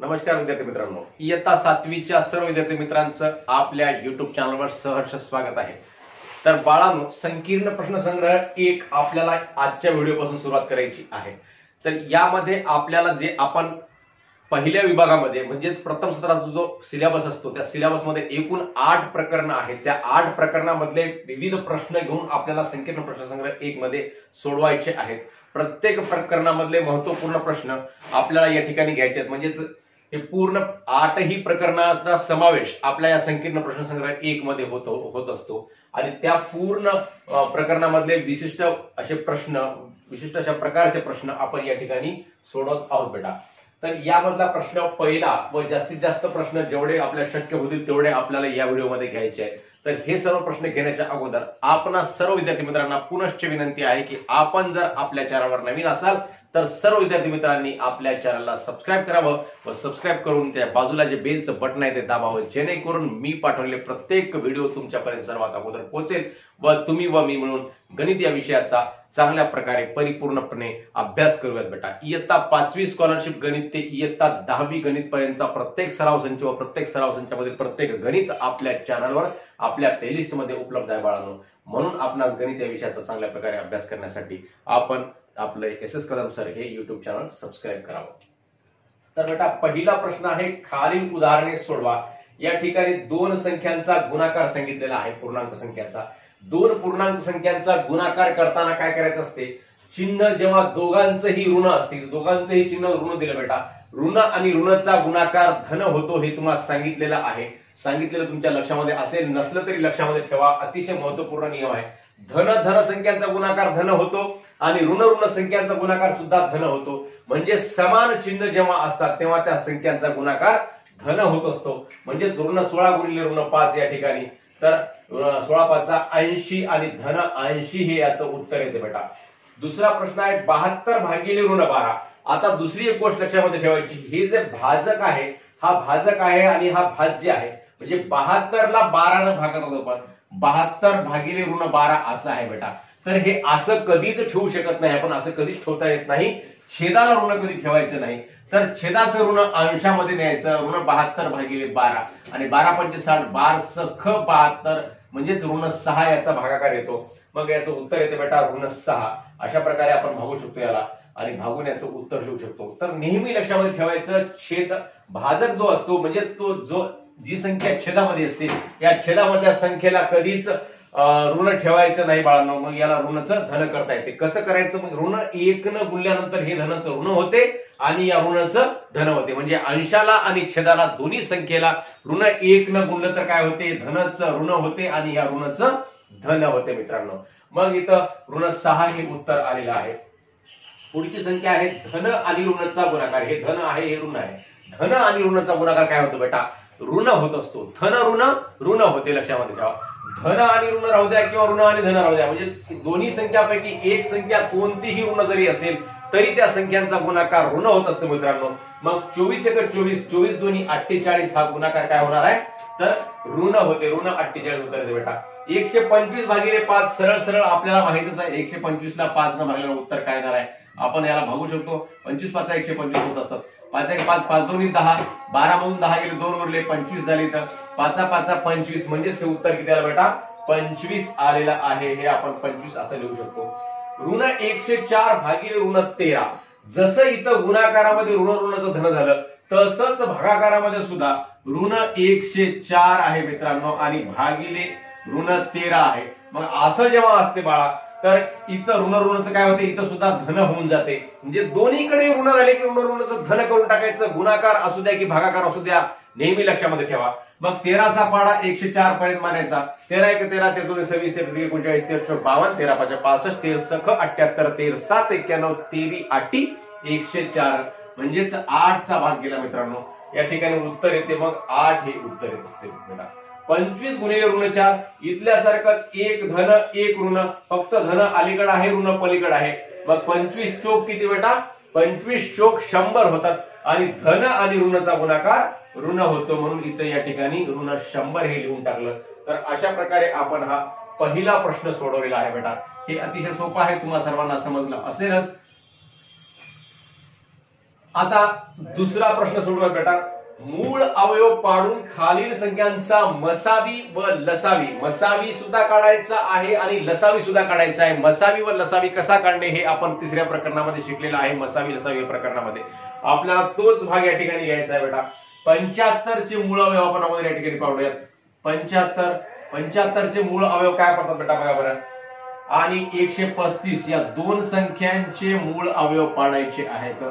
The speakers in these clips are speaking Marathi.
नमस्कार विद्यार्थी मित्रांनो, इयत्ता 7वीच्या सर्व विद्यार्थी मित्रांचं आपल्या युट्यूब चॅनलवर सहर्ष स्वागत आहे। तर बाळांनो, संकीर्ण प्रश्नसंग्रह 1 आपल्याला आजच्या व्हिडिओपासून सुरुवात करायची आहे। तर यामध्ये आपल्याला जे आपण पहिल्या विभागामध्ये म्हणजेच प्रथम सत्राचा जो सिलेबस असतो त्या सिलेबसमध्ये एकूण 8 प्रकरण आहेत। त्या 8 प्रकरणामधले विविध प्रश्न घेऊन आपल्याला संकीर्ण प्रश्नसंग्रह 1 मध्ये सोडवायचे आहेत। प्रत्येक प्रकरणामधले महत्त्वपूर्ण प्रश्न आपल्याला या ठिकाणी घ्यायचे आहेत। म्हणजेच हे पूर्ण 8ही प्रकरणाचा समावेश आपल्या या संकीर्ण प्रश्नसंग्रह 1 मध्ये होत असतो आणि त्या पूर्ण प्रकरणामधले विशिष्ट अशा प्रकारचे प्रश्न आपण या ठिकाणी सोडवत आहोत बेटा। तर यामधला प्रश्न पहिला व जास्तीत जास्त प्रश्न जेवढे आपल्याला शक्य होतील तेवढे आपल्याला या व्हिडिओमध्ये घ्यायचे आहेत। तर हे सर्व प्रश्न घेण्याच्या अगोदर आपणा सर्व विद्यार्थी मित्रांना पुनश्च विनंती आहे की आपण जर आपल्या चॅनलवर नवीन असाल तर सर्व विद्यार्थी मित्रांनी आपल्या चॅनलला सबस्क्राइब करावं व सबस्क्राइब करून त्या बाजूला जे बेलचं बटन आहे ते दाबावं, जेणेकरून मी पाठवलेले प्रत्येक व्हिडिओ तुमच्यापर्यंत सर्वात अगोदर पोहोचेल व तुम्ही व मी मिळून गणित या विषयाचा चांगल्या प्रकारे परिपूर्णपणे अभ्यास करूयात बेटा। इयत्ता 5वी स्कॉलरशिप गणित ते इयत्ता 10वी गणित पर्यंतचा प्रत्येक सराव संच व प्रत्येक सराव संचामधील प्रत्येक गणित आपल्या चॅनलवर आपल्या प्लेलिस्ट मध्ये उपलब्ध आहे बाळांनो। म्हणून आपणास गणित या विषयाचा चांगल्या प्रकारे अभ्यास करण्यासाठी आपण आपले एस कदम सर हे युट्यूब चॅनल सबस्क्राइब करावं। तर बेटा, पहिला प्रश्न आहे, खालील उदाहरणे सोडवा। या ठिकाणी दोन संख्यांचा गुणाकार सांगितलेला आहे, पूर्णांक संख्याचा। दोन पूर्णांक संख्यांचा गुणाकार करताना काय करायचं असते, चिन्ह जेव्हा दोघांचंही ऋण असते, दोघांचंही चिन्ह ऋण दिलं बेटा, ऋण आणि ऋणचा गुणाकार धन होतो हे तुम्हाला सांगितलेलं आहे। सांगितलेलं तुमच्या लक्षामध्ये असेल, नसलं तरी लक्षामध्ये ठेवा, अतिशय महत्वपूर्ण नियम आहे। धन संख्यांचा गुणाकार धन होतो आणि ऋण संख्यांचा गुणाकार सुद्धा धन होतो। म्हणजे समान चिन्ह जेव्हा असतात तेव्हा त्या संख्यांचा गुणाकार धन होत असतो। म्हणजे ऋण 16 गुणिले ऋण 5 या ठिकाणी, तर 16 5 80 आणि धन 80 हे याचं उत्तर येते बेटा। दुसरा प्रश्न आहे, 72 भागिले ऋण 12। आता दुसरी एक गोष्ट लक्षामध्ये ठेवायची, हे जे भाजक आहे हा भाजक आहे आणि हा भाज्य आहे। म्हणजे 72 ला 12 ने भागत होतो आपण, 72 भागिले ऋण 12 असं आहे बेटा। तर हे असं कधीच ठेवू शकत नाही आपण, असं कधीच ठेवता येत नाही। छेदाला ऋण कधी ठेवायचं नाही, तर छेदाचं ऋण अंशामध्ये न्यायचं, ऋण 72 भागिले 12 आणि 12 पंचे 60, 12 सख 72 म्हणजेच ऋण 6 याचा भागाकार येतो। मग याचं उत्तर येते बेटा ऋण 6। अशा प्रकारे आपण भागू शकतो याला आणि भागून याचं उत्तर लिहू शकतो। तर नेहमी लक्षामध्ये ठेवायचं, छेद भाजक जो असतो म्हणजेच तो जी संख्या छेदामध्ये असते या छेदामधल्या संख्येला कधीच ऋण ठेवायचं नाही बाळांनो। मग याला ऋणचं धन करता येते। कसं करायचं, मग ऋण 1 न गुणल्यानंतर हे धनाचं ऋण होते आणि या ऋणाचं धन होते। म्हणजे अंशाला आणि छेदाला दोन्ही संख्येला ऋण 1 न गुणलं तर काय होते, धनाचं ऋण होते आणि या ऋणाचं धन होते मित्रांनो। मग इथं ऋण 6 हे उत्तर आलेलं आहे। पुढची संख्या आहे धन आणि ऋणाचा गुणाकार। हे धन आहे, हे ऋण आहे। धन आणि ऋणाचा गुणाकार काय होतो बेटा, ऋण होत असतो। धन ऋण होते, लक्षामध्ये ठेवा। धन आणि ऋण राहू द्या किंवा ऋण आणि धन राहू द्या, म्हणजे दोन्ही संख्यापैकी एक संख्या कोणतीही ऋण जरी असेल तरी त्या संख्यांचा गुणाकार ऋण होत असतो मित्रांनो। मग 24 × 24, 24 दोन्ही 48 हा गुणाकार काय होणार आहे, तर ऋण होते, ऋण 48 उत्तर येते बेटा। 125 भागिले 5 सरळ सरळ आपल्याला माहितच आहे, 125 ला 5 न भागल्यावर उत्तर काय येणार आहे, आपण याला भागू शकतो। 25 5 125 होत असतात, 5 1 5, 5 2 10, 12 मधून 10 गेले 2 उरले 25 झाले, तर 5 5 25 म्हणजे हे उत्तर किती आलं बेटा, 25 आलेला आहे। हे आपण 25 असं लिहू शकतो। ऋण 104 भागिले ऋण 13। जसं इथं गुणाकारामध्ये ऋणाचं धन झालं तसंच भागाकारामध्ये सुद्धा ऋण 104 आहे मित्रांनो आणि भागिले ऋण 13 आहे। मग असं जेव्हा असते बाळा, तर इथं ऋणाचं काय होते, इथं सुद्धा धन होऊन जाते। म्हणजे दोन्हीकडे ऋण राहिले की ऋणाचं धन करून टाकायचं, गुणाकार असू द्या की भागाकार असू द्या, नेहमी लक्षामध्ये ठेवा। मग 13चा पाडा 104 पर्यंत मानायचा। 13 1 13, 13 2 26, 13 3 39, 13 4 52, 13 5 65, 13 सख 78, 13 7 91, 13 8 104 म्हणजेच 8 चा भाग गेला मित्रांनो। या ठिकाणी उत्तर येते मग 8 हे उत्तर येत असते बेटा। 25 गुणिले ऋण 4, इथल्यासारखंच एक धन एक ऋण, फक्त धन अलीकडे आहे ऋण पलीकडे आहे। मग 25 चोक किती बेटा, 25 चोक 100 होतात आणि धन आणि ऋणाचा गुणाकार ऋण होतो, म्हणून इथं या ठिकाणी ऋण 100 हे लिहून टाकलं। तर अशा प्रकारे आपण हा पहिला प्रश्न सोडवलेला आहे बेटा। हे अतिशय सोपं आहे, तुम्हाला सर्वांना समजलं असेलच। आता दुसरा प्रश्न सोडवा बेटा, मूळ अवयव पाडून खालील संख्यांचा मसावी व लसावी, मसावी सुद्धा काढायचा आहे आणि लसावी सुद्धा काढायचा आहे. मसावी व लसावी कसा काढणे हे आपण तिसऱ्या प्रकरणामध्ये शिकलेलं आहे. मसावी लसावी प्रकरणामध्ये आपल्याला तोच भाग या ठिकाणी घ्यायचा आहे बेटा. 75 चे मूळ अवयव आपण अगोदर या ठिकाणी पाहूयात. 75 चे मूळ अवयव काय पडतात बेटा बघा बरं, आणि 135 या दोन संख्यांचे मूळ अवयव पाडायचे आहेत.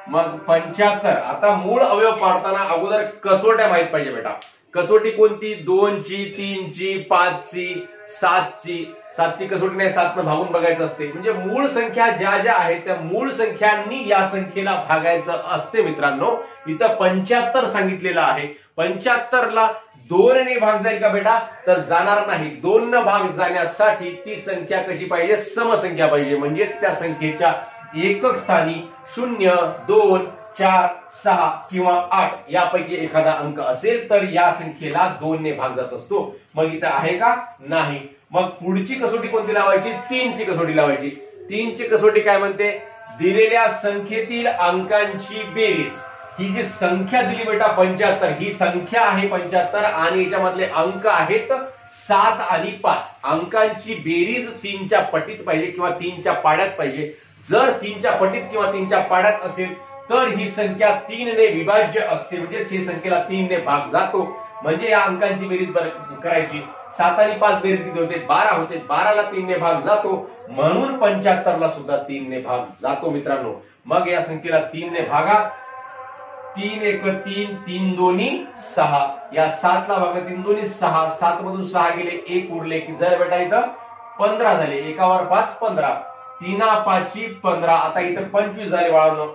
मग 75, आता मूळ अवयव पाडताना अगोदर कसोट्या माहित पाहिजे बेटा. कसोटी कोणती? 2 ची, 3 ची, 5 ची, 7 ची. 7 ची कसोटी नाही, 7 न भागून बघायचं असते. म्हणजे मूळ संख्या ज्या ज्या आहेत त्या मूळ संख्यांनी या संख्येला भागायचं असते मित्रांनो. इथं 75 सांगितलेलं आहे. 75 ला 2 ने भाग जाईल का बेटा? तर जाणार नाही. 2 न भाग जाण्यासाठी ती संख्या कशी पाहिजे? समसंख्या पाहिजे. म्हणजेच त्या संख्येच्या एकक स्थानी 0, 2, 4, 6 किंवा 8 यापैकी एखादा अंक असेल तर या संख्येला 2 ने भाग जात असतो. मग इथं आहे का? नाही. मग पुढची कसोटी कोणती लावायची? 3 ची कसोटी लावायची. 3 ची कसोटी काय म्हणते? दिलेल्या संख्येतील अंकांची बेरीज. ही जी संख्या दिली बेटा 75, ही संख्या आहे 75 आणि याच्यामधले अंक आहेत 7 आणि 5. अंकांची बेरीज 3 च्या पटीत पाहिजे किंवा 3 च्या पाड्यात पाहिजे. जर 3 च्या पटीत किंवा 3 च्या पाड्यात असेल तर ही संख्या 3 ने विभाज्य असते. म्हणजे ही संख्येला 3 ने भाग जातो. म्हणजे या अंकांची बेरीज करायची. 7 आणि 5 बेरीज किती होते? 12 होते. 12 ला 3 ने भाग जातो, म्हणून 75 ला सुद्धा 3 ने भाग जातो मित्रांनो. मग या संख्येला 3 ने भागा. 3 1 3, 3 2 6. या 7 ला भागा 3 2 6. 7 मधून 6 गेले, 1 उरले की जर बेटा इथं 15 झाले. एकावर 5 15. 3 5 15. आता इथं 25 झाले बाळांनो.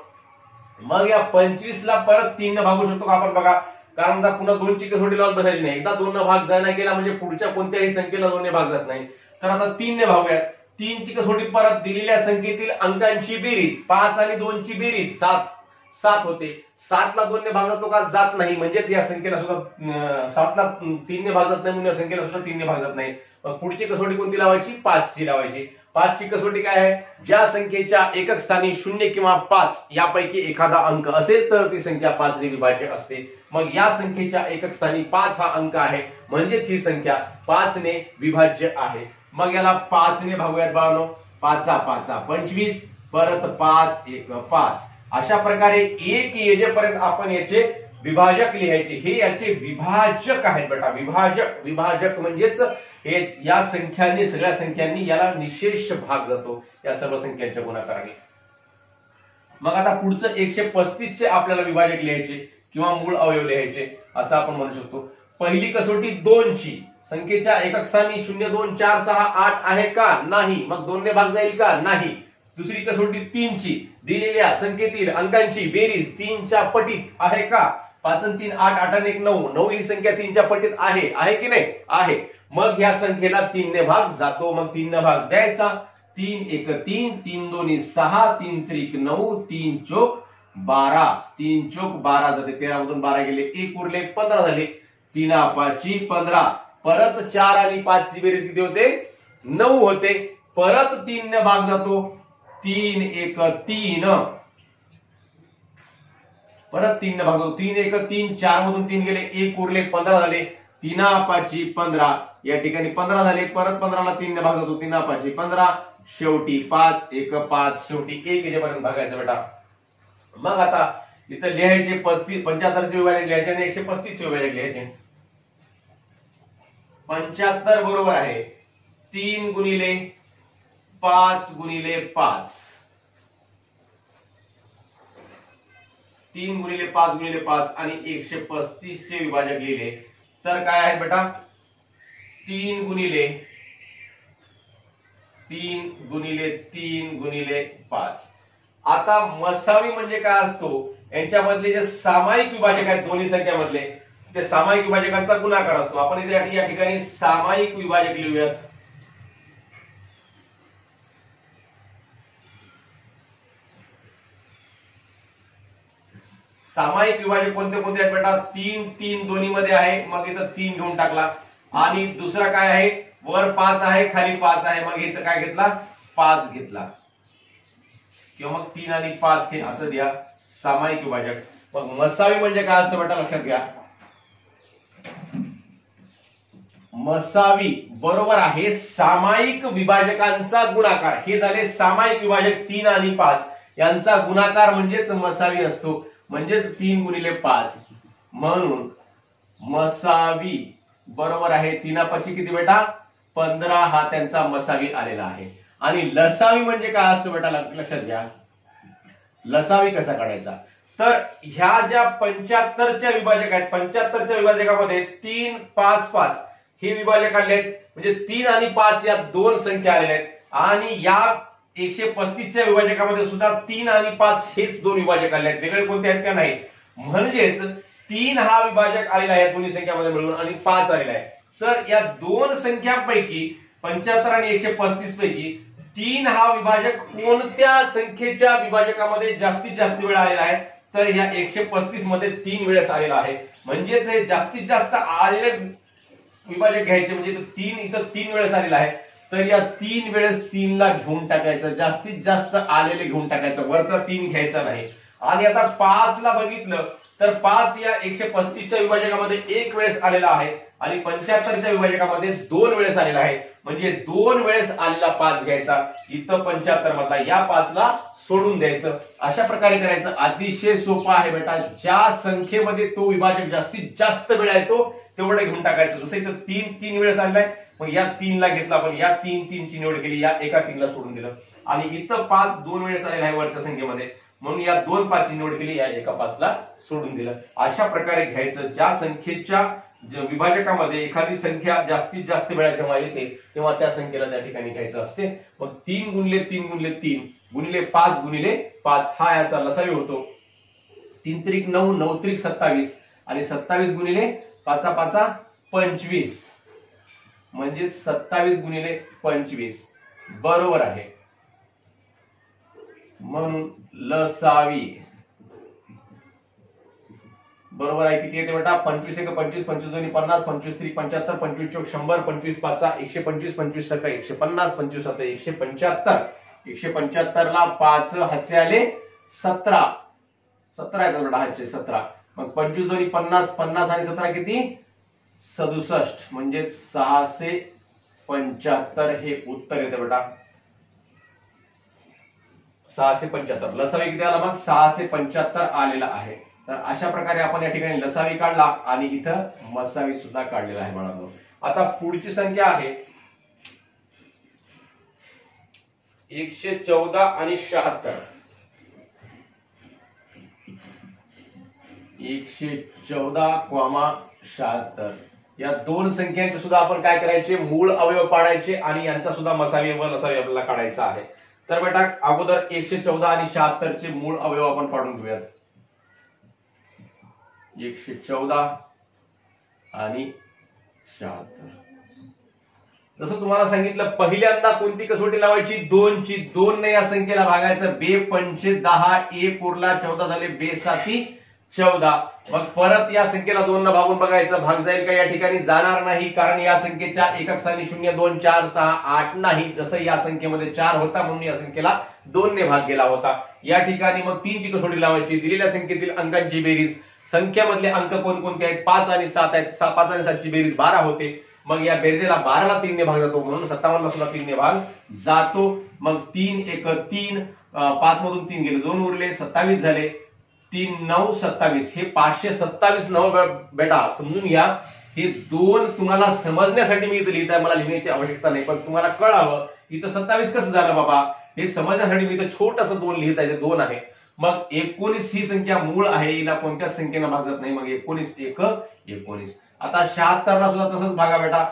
मग या 25 ला परत 3 ने भागू शकतो का आपण? बघा, कारण आता पुन्हा 2 ची कसोटी लावून बसायची नाही. एकदा 2 न भाग जायला गेला म्हणजे पुढच्या कोणत्याही संख्येला 2 ने भाग जात नाही. तर आता 3 ने भागूयात. 3 ची कसोटी परत दिलेल्या संख्येतील अंकांची बेरीज. 5 आणि 2 ची बेरीज 7 होते. 7 ला 2 ने भाग जातो का? जात नाही. म्हणजेच या संख्येला सुद्धा 7 ला 3 ने भाग जात नाही, म्हणून या संख्येला सुद्धा 3 ने भाग जात नाही. मग पुढची कसोटी कोणती लावायची? 5 ची लावायची. 5 ची कसोटी काय आहे? ज्या संख्येच्या एकक स्थानी 0 किंवा 5 यापैकी एखादा अंक असेल तर ती संख्या 5 ने विभाज्य असते. मग या संख्येच्या एकक स्थानी 5 हा अंक आहे, म्हणजेच ही संख्या 5 ने विभाज्य आहे. मग याला 5 ने भागूयात बाळांनो. 5 5 25, परत 5 1 5. अशा प्रकारे 1 येजेपर्यंत आपण याचे विभाजक लिहायचे. हे याचे विभाजक आहेत बेटा. विभाजक म्हणजेच हे या संख्यांनी, सगळ्या संख्यांनी याला निशेष भाग जातो या सर्व संख्यांच्या गुणाकाराने. मग आता पुढचं 135 चे आपल्याला विभाजक लिहायचे किंवा मूळ अवयव लिहायचे असं आपण म्हणू शकतो. पहिली कसोटी 2 ची. संख्येच्या एकक स्थानी 0 2 4 6 8 आहे का? नाही. मग 2 ने भाग जाईल का? नाही. दुसरी कसोटी 3 ची. दिलेल्या संख्येतील अंकांची बेरीज 3 च्या पटीत आहे का? 5 आणि 3 8, 8 आणि 1 9. 9 ही संख्या 3 च्या पटीत आहे की नाही? आहे. मग ह्या संख्येला 3 ने भाग जातो. मग 3 ने भाग द्यायचा. 3 1 3, 3 2 6, 3 3 9, 3 चोक 12. 3 चोक 12 जाते. 13 मधून 12 गेले, 1 उरले, 15 झाले. 3 5 15. परत 4 आणि 5 ची बेरीज किती होते? 9 होते. परत 3 ने भाग जातो. 3 1 3. परत 3 ने भाग जातो. 3 1 3. 4 मधून 3 गेले, 1 उरले, 15 झाले. 3 5 15. या ठिकाणी 15 झाले. परत 15 ला 3 ने भाग जातो. 3 5 15. शेवटी 5 1 5. शेवटी 1 याच्यापर्यंत भागायचं बेटा. मग आता इथं लिहायचे 75 चे विभाजक लिहायचे आणि 135 चे विभाजक लिहायचे. 75 बरोबर आहे 3 गुणिले 5 गुणिले 5. 3 गुणिले 5 गुणिले 5 आणि 135 चे विभाजक लिहिले तर काय आहे बेटा? 3 गुणिले 3 गुणिले 3 गुणिले 5. आता मसावी म्हणजे काय असतो? यांच्यामधले जे सामायिक विभाजक आहेत दोन्ही संख्यामधले, ते सामायिक विभाजकांचा गुणाकार असतो. आपण इथे या ठिकाणी सामायिक विभाजक लिहूयात. सामायिक विभाजक कोणते कोणते आहेत बेटा? 3 3 दोन्ही मध्ये आहे. मग इथं 3 घेऊन टाकला. आणि दुसरा काय आहे? वर 5 आहे, खाली 5 आहे. मग इथं काय घेतला? 5 घेतला. किंवा मग 3 आणि 5 हे असं द्या. सामायिक विभाजक. मग मसावी म्हणजे काय असतं बेटा लक्षात घ्या. मसावी बरोबर आहे सामायिक विभाजकांचा गुणाकार. हे झाले सामायिक विभाजक 3 आणि 5 यांचा गुणाकार म्हणजेच मसावी असतो, म्हणजेच 3 गुणिले 5. म्हणून मसावी बरोबर आहे 3 5 किती बेटा 15 हा त्यांचा मसावी आलेला आहे. आणि लसावी म्हणजे काय असतो बेटा लक्षात घ्या. लसावी कसा काढायचा तर ह्या ज्या 75च्या विभाजक आहेत 75च्या विभाजकामध्ये 3 5 5 हे विभाजक आले आहेत, म्हणजे 3 आणि 5 या दोन संख्या आलेल्या आहेत. आणि या 135च्या विभाजकामध्ये सुद्धा 3 आणि 5 हेच दोन विभाजक आले आहेत, वेगळे कोणते आहेत का नाही. म्हणजेच 3 हा विभाजक आलेला आहे दोन्ही संख्यामध्ये मिळून आणि 5 आलेला आहे. तर या दोन संख्यांपैकी 75 आणि 135 पैकी 3 हा विभाजक कोणत्या संख्येच्या विभाजकामध्ये जास्तीत जास्त वेळा आलेला आहे तर ह्या 135 मध्ये 3 वेळेस आलेला आहे. म्हणजेच हे जास्तीत जास्त आलेले विभाजक घ्यायचे, म्हणजे 3 इथं 3 वेळेस आलेला आहे. तर या 3 वेळेस 3 ला घेऊन टाकायचं, जास्तीत जास्त आलेले घेऊन टाकायचं, वरचा 3 घ्यायचा नाही. आणि आता 5 ला बघितलं तर 5 या 135च्या विभाजकामध्ये 1 वेळेस आलेला आहे आणि 75च्या विभाजकामध्ये 2 वेळेस आलेला आहे. म्हणजे 2 वेळेस आलेला 5 घ्यायचा, इथं 75 मधला या 5 ला सोडून द्यायचं. अशा प्रकारे करायचं. अतिशय सोपं आहे बेटा. ज्या संख्येमध्ये तो विभाजक जास्तीत जास्त वेळा येतो तेवढं घेऊन टाकायचं. जसं इथं 3 वेळेस आलेला आहे, मग या 3 ला घेतला आपण, या 3 ची निवड केली, या एका 3 ला सोडून दिलं. आणि इथं 5 2 वेळेस आलेला आहे वरच्या संख्येमध्ये, म्हणून या 2 5 ची निवड केली, या एका 5 ला सोडून दिलं. अशा प्रकारे घ्यायचं. ज्या संख्येच्या विभाजकामध्ये एखादी संख्या जास्तीत जास्त वेळा जेव्हा येते तेव्हा त्या संख्येला त्या ठिकाणी घ्यायचं असते. मग 3 गुणिले 3 गुणिले 3 गुणिले 5 गुणिले 5 हा याचा लसावी होतो. 3 त्रिक 9 9 त्रिक 27 आणि 27 गुणिले 5 5 25 म्हणजे 27 गुणिले 25 बरोबर आहे. म्हणून लसावी बरोबर आहे. किती येते बेटा 25 1 25 25 2 50 25 3 75 25 4 100 25 5 125 25 7 150 25 7 175 175 ला 5 हातचे आले 17 17 आहेत बेटा हातचे 17. मग 25 2 50 50 आणि 17 किती 67 म्हणजे 675 हे उत्तर येते बेटा. 675 लसावी किती आला मग 675 आलेला आहे. तर अशा प्रकारे आपण या ठिकाणी लसावी काढला आणि इथं मसावी सुद्धा काढलेला आहे बाळांनो. आता पुढची संख्या आहे 114 आणि 76. 114,76 या दोन संख्यांचे सुद्धा आपण काय करायचे मूळ अवयव पाडायचे आणि यांचा सुद्धा मसावी व लसावी आपल्याला काढायचा आहे. तर बेटा अगोदर 114 आणि 76 चे मूळ अवयव आपण पाडून घेऊयात. 114 आणि 76 जसं तुम्हाला सांगितलं पहिल्यांदा कोणती कसोटी लावायची 2 ची. 2 ने या संख्येला भागायचं. बे 5 10 1 उरला 14 झाले बे 7 14. मग परत या संख्येला 2 ने भागून बघायचं भाग जाईल का या ठिकाणी जाणार नाही, कारण या संख्येच्या एकक स्थानी 0 2 4 6 8 नाही. जसं या संख्येमध्ये 4 होता म्हणून या संख्येला 2 ने भाग गेला होता. या ठिकाणी मग 3 ची कसोटी लावायची. दिलेल्या संख्येतील अंकांची बेरीज, संख्यामधले अंक कोणकोणते आहेत 5 आणि 7 आहेत. 5 आणि 7 ची बेरीज 12 होते. मग या बेरजेला 12 ला 3 ने भाग जातो म्हणून 57 ला सुद्धा 3 ने भाग जातो. मग 3 1 3 5 मधून 3 गेले 2 उरले 27 झाले. 3 9 27 हे 527 9 बेटा समजून घ्या. हे 2 तुम्हाला समजण्यासाठी मी इथं लिहित आहे, मला लिहिण्याची आवश्यकता नाही, पण तुम्हाला कळावं इथं 27 कसं झालं बाबा हे समजण्यासाठी मी इथं छोटंसं 2 लिहित आहे. 2 आहे. मग 19 ही संख्या मूळ आहे, हिला कोणत्याच संख्येनं भाग जात नाही. मग 19 1 19. आता 76 ला सुद्धा तसंच भागा बेटा.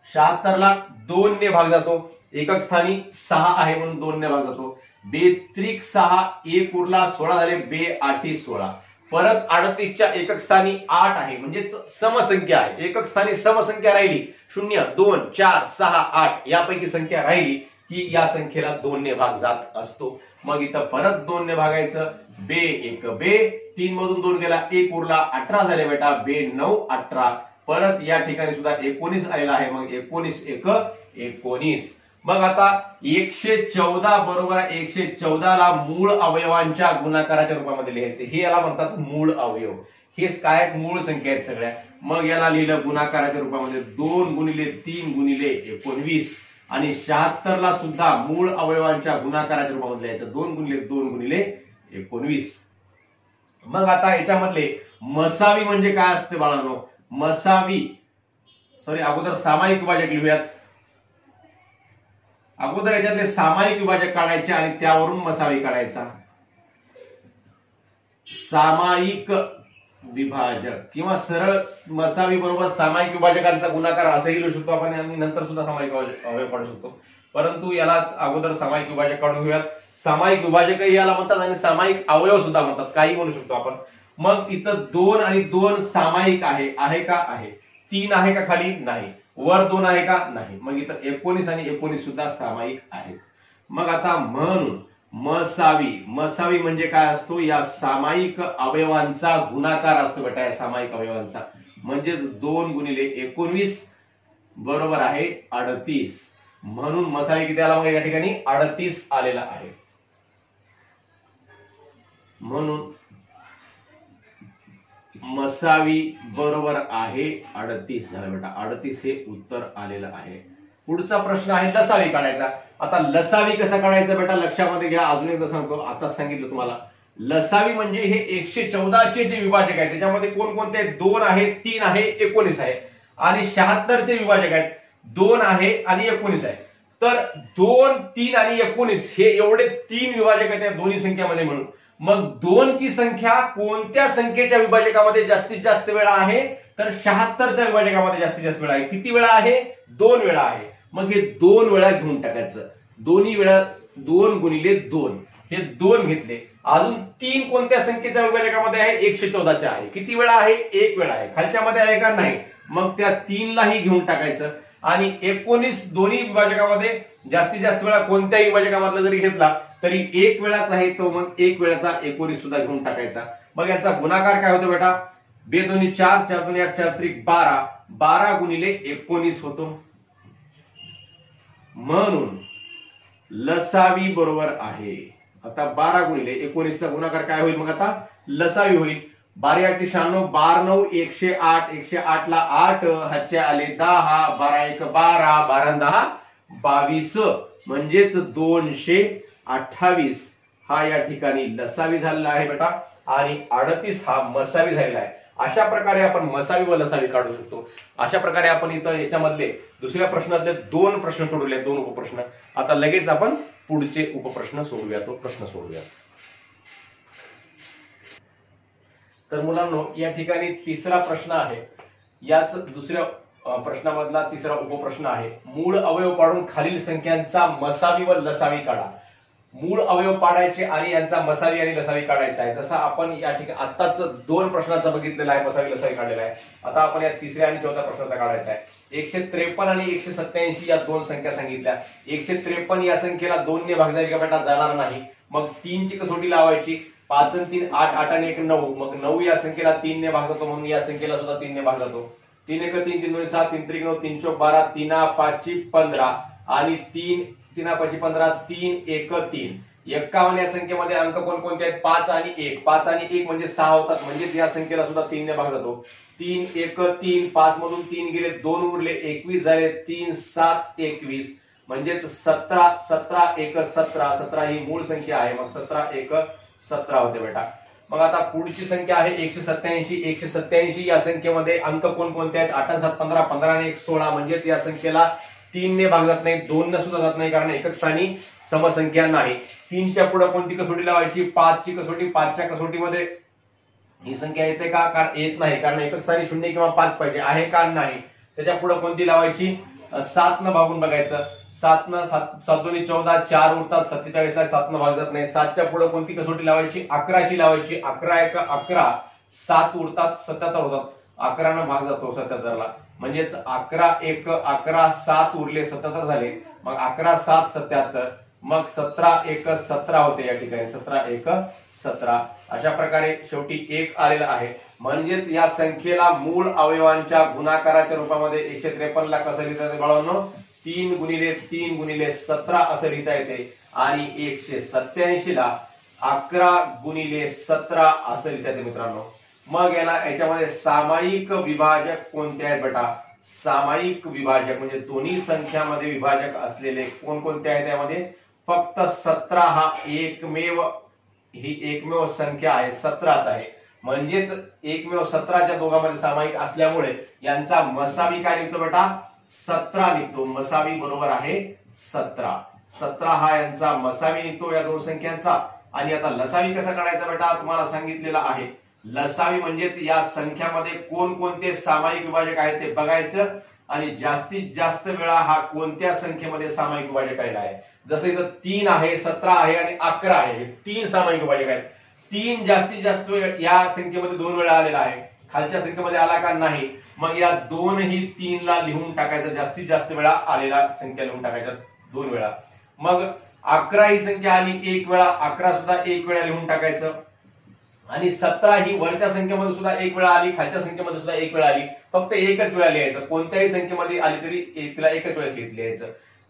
76 ला 2 ने भाग जातो. एकक स्थानी 6 आहे म्हणून 2 ने भाग जातो. बे त्रिक 6 1 उरला 16 झाले बे 8 16. परत 38च्या एकक स्थानी 8 आहे म्हणजे समसंख्या आहे. एकक स्थानी समसंख्या राहिली 0 2 4 6 8 यापैकी संख्या राहिली की या संख्येला 2 ने भाग जात असतो. मग इथं परत 2 ने भागायचं. बे 1 बे 3 मधून 2 गेला 1 उरला 18 झाले बेटा बे 9 18. परत या ठिकाणी सुद्धा 19 आलेला आहे. मग 19 1 19. मग आता 114 बरोबर 114 ला मूळ अवयवांच्या गुणाकाराच्या रूपामध्ये लिहायचे, हे याला म्हणतात मूळ अवयव. हेच काय मूळ संख्या आहेत सगळ्या. मग याला लिहिलं गुणाकाराच्या रूपामध्ये 2 गुणिले 3 गुणिले 19 आणि 76 ला सुद्धा मूळ अवयवांच्या गुणाकाराच्या रूपामध्ये लिहायचं 2 गुणिले 2 गुणिले 19. मग आता याच्यामधले मसावी म्हणजे काय असते बाळांनो? मसावी अगोदर सामायिक विभाजक लिहूयात. अगोदर याच्यातले सामायिक विभाजक काढायचे आणि त्यावरून मसावी काढायचा. सामायिक विभाजक किंवा सरळ मसावी बरोबर सामायिक विभाजकांचा गुणाकार असंही लिहू शकतो आपण आणि नंतर सुद्धा सामायिक अवयव काढू शकतो. परंतु यालाच अगोदर सामायिक विभाजक काढून घेऊयात. सामायिक विभाजकही याला म्हणतात आणि सामायिक अवयव सुद्धा म्हणतात, काही म्हणू शकतो आपण. मग इथं 2 आणि 2 सामायिक आहे का? आहे. 3 आहे का खाली? नाही. वर 2 आहे का? नाही. मग इथं 19 आणि 19 सुद्धा सामायिक आहेत. मग आता म्हणून मसावी म्हणजे काय असतो? या सामायिक अवयवांचा गुणाकार असतो बेटा, या सामायिक अवयवांचा. म्हणजेच 2 गुणिले 19 बरोबर आहे 38. म्हणून मसावी किती आला? मग या ठिकाणी 38 आलेला आहे. म्हणून मसावी बरोबर आहे 38 झालं बेटा. 38 हे उत्तर आलेलं आहे. पुढचा प्रश्न आहे लसावी काढायचा. आता लसावी कसा काढायचा बेटा? लक्षामध्ये घ्या, अजून एकदा सांगतो, आता सांगितलं तुम्हाला. लसावी म्हणजे हे 114 चे जे विभाजक आहेत त्याच्यामध्ये कोणकोणते? 2 आहे, 3 आहे, 19 आहे आणि 76 चे विभाजक आहेत 2 आहे आणि 19 आहे. तर 2, 3 आणि 19 हे एवढे 3 विभाजक आहेत या दोन्ही संख्यामध्ये. म्हणून मग 2 ची संख्या कोणत्या संख्येच्या विभाजकामध्ये जास्तीत जास्त वेळा आहे? तर 76 च्या विभाजकामध्ये जास्तीत जास्त वेळा आहे. किती वेळा आहे? 2 वेळा आहे. मग हे 2 वेळा घेऊन टाकायचं. दोन्ही वेळा 2 गुणिले 2 हे 2 घेतले. अजून 3 कोणत्या संख्येच्या विभाजकामध्ये आहे? 114 च्या आहे. किती वेळा आहे? 1 वेळा आहे. खालच्या मध्ये आहे का? नाही. मग त्या 3 लाही घेऊन टाकायचं. आणि 19 दोन्ही विभाजकामध्ये जास्तीत जास्त वेळा कोणत्याही विभाजकामधला जरी घेतला तरी 1 वेळाच आहे, तो मग 1 वेळाचा 19 सुद्धा घेऊन टाकायचा. मग याचा गुणाकार काय होतो बेटा? 2 दोन्ही 4, 4 दोन्ही 8, 4 त्रिक 12, 12 गुणिले 19 होतो. म्हणून लसावी बरोबर आहे. आता 12 गुणिले 19 चा गुणाकार काय होईल? मग आता लसावी होईल. 12 8 96, 12 9 108, 108 ला 8 हातचे आले 10, 12 1 12, 12 10 22 म्हणजेच 228 हा या ठिकाणी लसावी झालेला आहे बेटा आणि 38 हा मसावी झालेला आहे. अशा प्रकारे आपण मसावी व लसावी काढू शकतो. अशा प्रकारे आपण इथं याच्यामधले दुसऱ्या प्रश्नातले 2 प्रश्न सोडवले, 2 उपप्रश्न. आता लगेच आपण पुढचे उपप्रश्न सोडूया, तो प्रश्न सोडूयात. तर मुलांनो या ठिकाणी तिसरा प्रश्न आहे. याच दुसऱ्या प्रश्नामधला तिसरा उपप्रश्न आहे. मूळ अवयव पाडून खालील संख्यांचा मसावी व लसावी काढा. मूळ अवयव पाडायचे आणि यांचा मसावी आणि लसावी काढायचा आहे. जसं आपण या ठिकाणी आत्ताच 2 प्रश्नाचा बघितलेला आहे, मसावी लसावी काढलेला आहे. आता आपण या तिसऱ्या आणि चौथ्या प्रश्नाचा काढायचा आहे. 153 आणि 187 या 2 संख्या सांगितल्या. 153 या संख्येला 2 ने भाग जाईल का बेटा? जाणार नाही. मग 3 ची कसोटी लावायची. 5 आणि 3 8, 8 आणि 1 9. मग 9 या संख्येला 3 ने भाग जातो, म्हणून या संख्येला सुद्धा 3 ने भाग जातो. 3 1 3, 3 2 7, 3 3 9, 3 4 12, 3 5 15 आणि 3 3 5 15, 3 1 3. 51 या संख्येमध्ये अंक कोणकोणते आहेत? 5 आणि 1. 5 आणि 1 म्हणजे 6 होतात, म्हणजेच या संख्येला सुद्धा 3 ने भाग जातो. 3 1 3, 5 मधून 3 गेले, 2 उरले, 21 झाले. 3 7 21 म्हणजेच 17, 17 1 17. 17 ही मूळ संख्या आहे, मग 17 1 17 होते बेटा. मग आता पुढची संख्या आहे 187. 187 या संख्येमध्ये अंक कोणकोणते आहेत? 8 7 15, 15 आणि 1 16. म्हणजेच या संख्येला 3 ने भाग जात नाही, 2 ने सुद्धा जात नाही, कारण एकक स्थानी समसंख्या नाही. 3 च्या पुढे कोणती कसोटी लावायची? 5 ची कसोटी. 5 च्या कसोटीमध्ये ही संख्या येते का? कारण येत नाही, कारण एकक स्थानी 0 किंवा 5 पाहिजे. आहे का? नाही. त्याच्या पुढे कोणती लावायची? 7 न भागून बघायचं. 7 न 7 दोन्ही 14, 4 उरतात. 47 ला 7 न भाग जात नाही. 7 च्या पुढे कोणती कसोटी लावायची? 11 ची लावायची. 11 1 11, 7 उरतात, 77 होतात. 11 न भाग जातो 77 ला, म्हणजेच 11 1 11, 7 उरले, 77 झाले. मग 11 7 77, मग 17 1 17 होते या ठिकाणी. 17 1 17. अशा प्रकारे शेवटी 1 आलेला आहे. म्हणजेच या संख्येला मूळ अवयवांच्या गुणाकाराच्या रूपामध्ये 153 ला कसं लिहितात बाळांनो? 3 गुणिले 3 गुणिले 17 असं लिहिता येते आणि 187 ला 11 गुणिले 17 असं लिहिता येते मित्रांनो। मग याच्यामध्ये सामायिक विभाजक कोणते आहेत बेटा? सामायिक विभाजक म्हणजे दोन्ही संख्यामध्ये विभाजक असलेले कोणकोणते आहेत? त्यामध्ये फक्त 17 हा एकमेव संख्या आहे, 17च आहे। म्हणजेच एकमेव 17च्या दोघांमध्ये सामायिक असल्यामुळे यांचा मसावी काय निघतो बेटा? 17 निघतो। मसावी बरोबर आहे 17। 17 हा यांचा मसावी निघतो या दोन संख्यांचा। आणि आता लसावी कसा काढायचा बेटा? तुम्हाला सांगितलेला आहे। लसावी म्हणजेच या संख्यामध्ये कोणकोणते सामायिक विभाजक आहेत ते बघायचं आणि जास्तीत जास्त वेळा हा कोणत्या संख्येमध्ये सामायिक विभाजक आलेला आहे। जसं इथं 3 आहे, 17 आहे आणि 11 आहे, हे 3 सामायिक विभाजक आहेत। 3 जास्तीत जास्त या संख्येमध्ये 2 वेळा आलेला आहे, खालच्या संख्येमध्ये आला का नाही? मग या 2 ही 3 ला लिहून टाकायचं, जास्तीत जास्त वेळा आलेला संख्या लिहून टाकायच्या 2 वेळा। मग 11 ही संख्या आली 1 वेळा, 11 सुद्धा 1 वेळा लिहून टाकायचं। आणि 17 ही वरच्या संख्येमध्ये सुद्धा 1 वेळा आली, खालच्या संख्येमध्ये सुद्धा 1 वेळा आली, फक्त एकच वेळा लिहायचं। कोणत्याही संख्येमध्ये आली तरी तिला एकच वेळेस लिहायचं,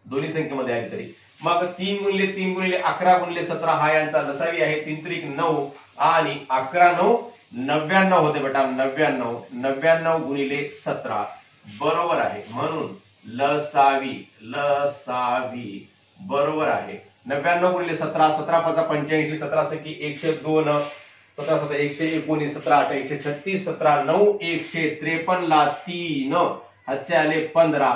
दोन्ही संख्येमध्ये आली तरी। मग 3 गुणिले 3 गुणिले 11 गुणिले 17 हा यांचा लसावी आहे। 3 त्रिक 9 आणि 11 9 99 होते बेटा, 99। 99 गुणिले 17 बरोबर आहे। म्हणून लसावी बरोबर आहे 99 गुणिले 17, 17 5 85, 17 सकी 102, 17 7 119, 17 8 136, 17 9 153 ला 3 हातचे आले 15,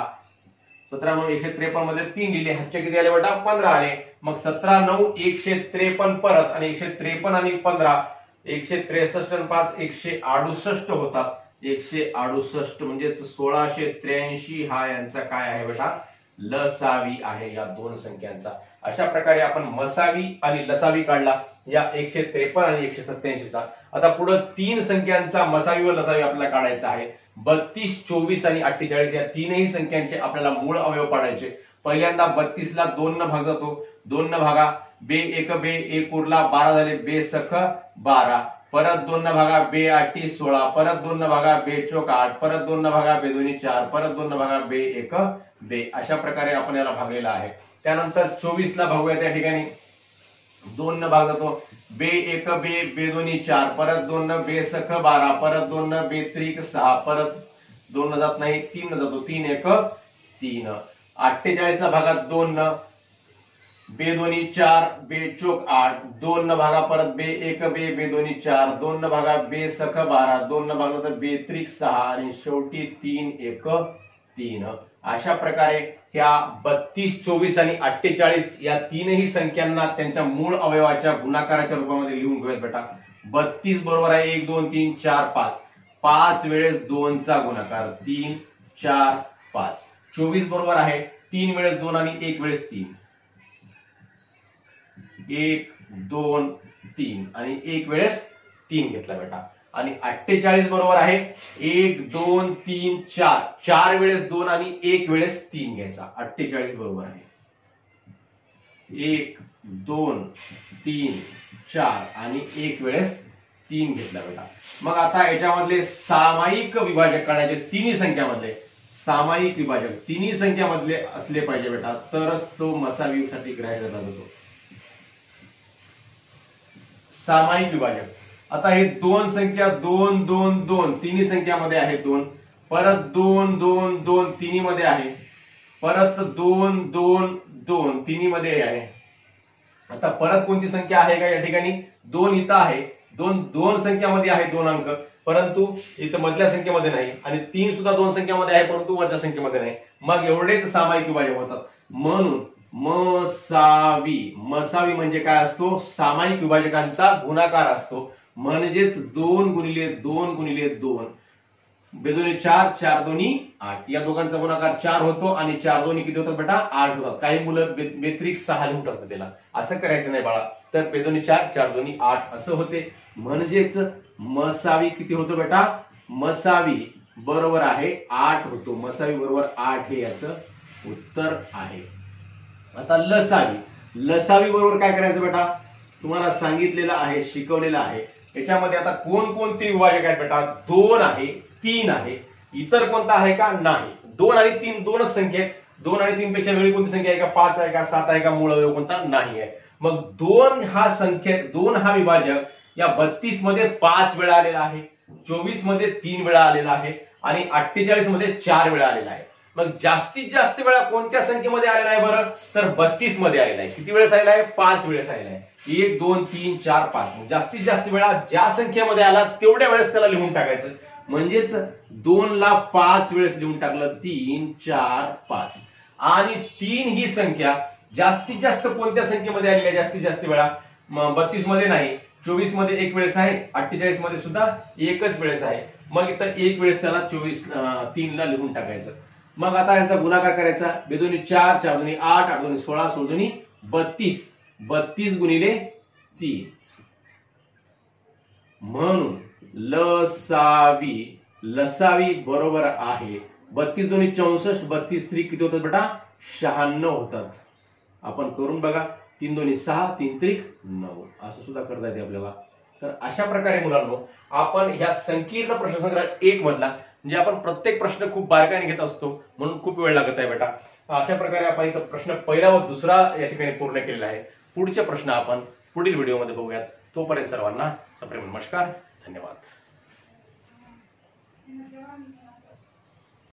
17 9 153 मध्ये 3 लिहिले, हातचे किती आले बेटा? 15 आले। मग 17 9 153 परत आणि 153 आणि 15 163 आणि 5 168 होतात। 168 म्हणजे 1683 हा यांचा काय आहे बेटा? लसावी आहे या दोन संख्यांचा। अशा प्रकारे आपण मसावी आणि लसावी काढला या 153 आणि 187 चा। आता पुढे 3 संख्यांचा मसावी व लसावी आपल्याला काढायचा आहे। 32 24 आणि 48 या तीनही संख्यांचे आपल्याला मूळ अवयव पाडायचे। पहिल्यांदा 32 ला 2 न भाग जातो, 2 न भागा, बे 1 उरला 12 झाले, बे सख 12, परत 2 न भागा, बे 8 16, परत 2 न भागा, बे 4 8, परत 2 न भागा, बे 2 4, परत 2 न भागा, बे 1 बे। अशा प्रकारे आपण याला भागलेला आहे। त्यानंतर 24 ला भागूया, त्या ठिकाणी 2 न भाग जातो, बे 1 बे, बे 2 4, परत 2 न बे सख 12, परत 2 न बे त्रिक 6, परत 2 न जात नाही, 3 न जातो, 3 1 3। 48 ला भागात 2 न, बे 2 4, बे 4 8, 2 न भागा, परत बे 1 बे, बे 2 4, 2 न भागा, बे सख 12, 2 न भागला तर बे त्रिक 6 आणि शेवटी 3 1 3। अशा प्रकारे ह्या 32 24 आणि 48 या तीनही संख्यांना त्यांच्या मूळ अवयवाच्या गुणाकाराच्या रूपामध्ये लिहून घेऊयात बेटा। 32 बरोबर आहे 1 2 3 4 5, 5 वेळेस 2 चा गुणाकार 3 4 5। 24 बरोबर आहे 3 वेळेस 2 आणि 1 वेळेस 3, 1 2 3 आणि 1 वेळेस 3 घेतला बेटा। आणि 48 बरोबर आहे 1 2 3 4, 4 वेळेस 2 आणि 1 वेळेस 3 घ्यायचा। 48 बरोबर आहे 1 2 3 4 आणि 1 वेळेस 3 घेतला बेटा। मग आता याच्यामधले सामायिक विभाजक काढायचे, तिन्ही संख्यामधले सामायिक विभाजक तिन्ही संख्यामधले असले पाहिजे बेटा, तरच तो मसावीसाठी ग्राह्य धरला जातो। सामायिक विभाजक आता हे 2 संख्या 2 2 2 तिन्ही संख्यामध्ये आहे 2, परत 2 2 2 तिन्ही मध्ये आहे, परत 2 2 2 तिन्ही मध्ये आहे। आता परत कोणती संख्या आहे का या ठिकाणी? 2 इथं आहे, 2 संख्यामध्ये आहे 2 अंक, परंतु इथं मधल्या संख्येमध्ये नाही, आणि 3 सुद्धा 2 संख्यामध्ये आहे परंतु वरच्या संख्येमध्ये नाही। मग एवढेच सामायिक विभाजक होतात। म्हणून मसावी म्हणजे काय असतो? सामायिक विभाजकांचा गुणाकार असतो। म्हणजेच 2 गुणिले 2 गुणिले 2, बे 2 4 4 2 8, या दोघांचा गुणाकार 4 होतो आणि 4 2 किती होतात बेटा? 8 होतात। काही मुलं बेत्रिक 6 लिहून टाकतात त्याला, असं करायचं नाही बाळा। तर बे 2 4 4 2 8 असं होते। म्हणजेच मसावी किती होतो बेटा? मसावी बरोबर आहे 8 होतो। मसावी बरोबर 8 हे याचं उत्तर आहे। आता लसावी बरोबर काय करायचं बेटा? तुम्हाला सांगितलेलं आहे, शिकवलेलं आहे। याच्यामध्ये आता कोणकोणते विभाजक आहेत बेटा? 2 आहे, 3 आहे, इतर कोणता आहे का? नाही। 2 आणि 3 दोनच संख्या आहेत, 2 आणि 3 पेक्षा वेगळी कोणती संख्या आहे का? 5 आहे का, 7 आहे का, मूळ अवयव कोणता नाही आहे. मग 2 हा विभाजक या 32 मध्ये 5 वेळा आलेला आहे, 24 मध्ये 3 वेळा आलेला आहे आणि 48 मध्ये 4 वेळा आलेला आहे. मग जास्तीत जास्त वेळा कोणत्या संख्येमध्ये आलेला आहे बरं? तर 32 मध्ये आलेला आहे. किती वेळेस आलेला आहे? 5 वेळेस आलेला आहे. 1 2 3 4 5. जास्तीत जास्त वेळा ज्या संख्येमध्ये आला तेवढ्या वेळेस त्याला लिहून टाकायचं. म्हणजेच 2 ला 5 वेळेस लिहून टाकलं, 3 4 5. आणि 3 ही संख्या जास्तीत जास्त कोणत्या संख्येमध्ये आलेली आहे जास्तीत जास्त वेळा? 32 मध्ये नाही, 24 मध्ये 1 वेळेस आहे, 48 मध्ये सुद्धा एकच वेळेस आहे. मग इथं 1 वेळेस त्याला 3 ला लिहून टाकायचं. मग आता यांचा गुणाकार करायचा. 2 दुनी 4, 4 दुनी 8, 8 दुनी 16, 16 दुनी 32, 32 गुणिले 3. म्हणून लसावी बरोबर आहे 32 दुनी 64, 32 3 किती होतात बेटा? 96 होतात. आपण करून बघा. 3 दुनी 6, 3 त्रिक 9 असं सुद्धा करता येते आपल्याला. तर अशा प्रकारे मुलांनो आपण ह्या संकीर्ण प्रश्नसंग्रह 1 मधला, म्हणजे आपण प्रत्येक प्रश्न खूप बारकाईने घेत असतो म्हणून खूप वेळ लागत आहे बेटा. अशा प्रकारे आपण इथं प्रश्न पहिला व दुसरा या ठिकाणी पूर्ण केलेला आहे. पुढचे प्रश्न आपण पुढील व्हिडिओमध्ये बघूयात. तोपर्यंत सर्वांना सप्रेम नमस्कार, धन्यवाद.